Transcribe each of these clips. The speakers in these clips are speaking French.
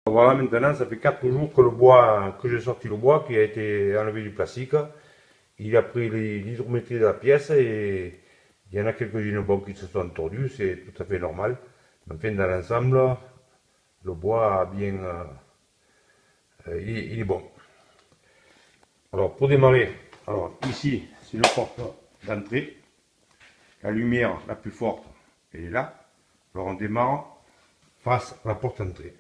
Voilà, maintenant, ça fait 4 jours que le bois, que j'ai sorti le bois, qui a été enlevé du plastique. Il a pris l'hydrométrie de la pièce et il y en a quelques-unes bon, qui se sont tordues, c'est tout à fait normal. Mais enfin, dans l'ensemble, le bois a bien, il est bon. Alors, pour démarrer, alors ici, c'est le porte d'entrée. La lumière la plus forte, elle est là. Alors, on démarre face à la porte d'entrée.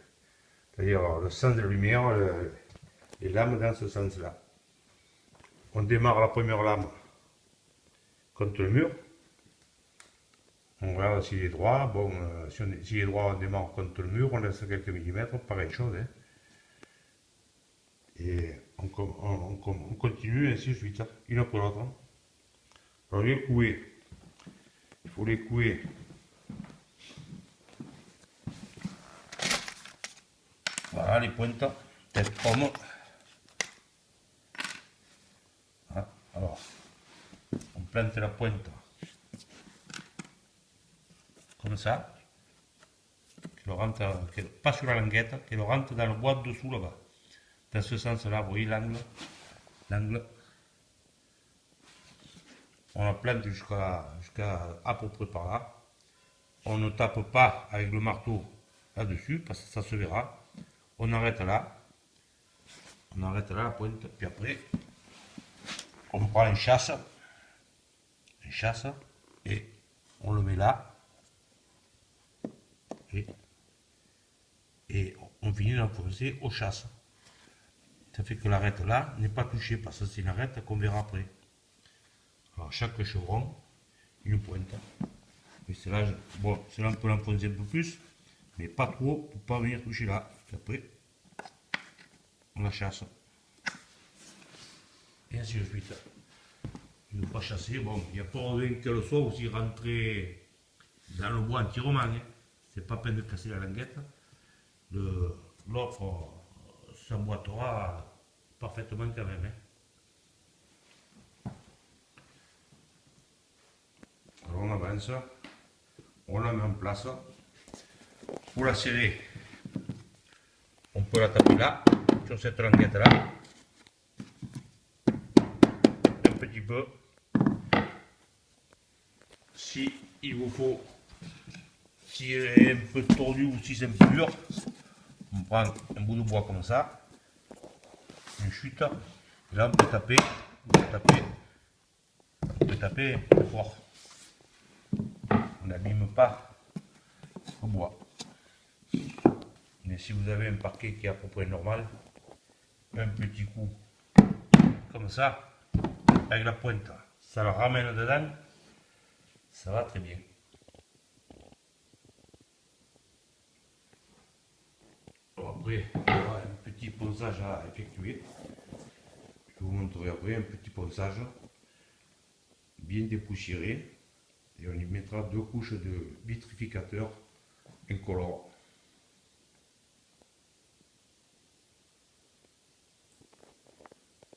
C'est-à-dire le sens de la lumière, les lames dans ce sens-là. On démarre la première lame contre le mur. On regarde s'il est droit. Bon, s'il est droit, on démarre contre le mur, on laisse quelques millimètres, pareille chose. Hein. Et on continue ainsi de suite, une après l'autre. Alors les couer, il faut les couer. Voilà les pointes, tête homme. Voilà. Alors, on plante la pointe comme ça, pas sur la languette, qu'elle rentre dans le bois dessous là-bas. Dans ce sens-là, vous voyez l'angle. On la plante jusqu'à à peu près par là. On ne tape pas avec le marteau là-dessus, parce que ça se verra. On arrête là la pointe, puis après, on prend une chasse, et on le met là, et on finit d'enfoncer aux chasses. Ça fait que l'arête là n'est pas touchée, parce que c'est une arête qu'on verra après. Alors chaque chevron, une pointe. Et c'est là, bon, c'est là on peut l'enfoncer un peu plus, mais pas trop pour pas venir toucher là. Puis après, on la chasse. Et ainsi de suite. Il ne faut pas chasser, bon, il n'y a pas besoin qu'elle soit aussi rentrée dans le bois entièrement. Hein. C'est pas peine de casser la languette. L'autre s'emboîtera parfaitement quand même. Hein. Alors on avance, on la met en place. Pour la serrer, on peut la taper là, sur cette languette là. Un petit peu. Si il vous faut, si elle est un peu tordue ou si c'est un peu dur, on prend un bout de bois comme ça, une chute, et là on peut taper, fort. On n'abîme pas le bois. Mais si vous avez un parquet qui est à peu près normal, un petit coup comme ça, avec la pointe, ça le ramène dedans, ça va très bien. Alors après, il y aura un petit ponçage à effectuer. Je vous montrerai après un petit ponçage bien dépoussiéré. Et on y mettra 2 couches de vitrificateur incolore.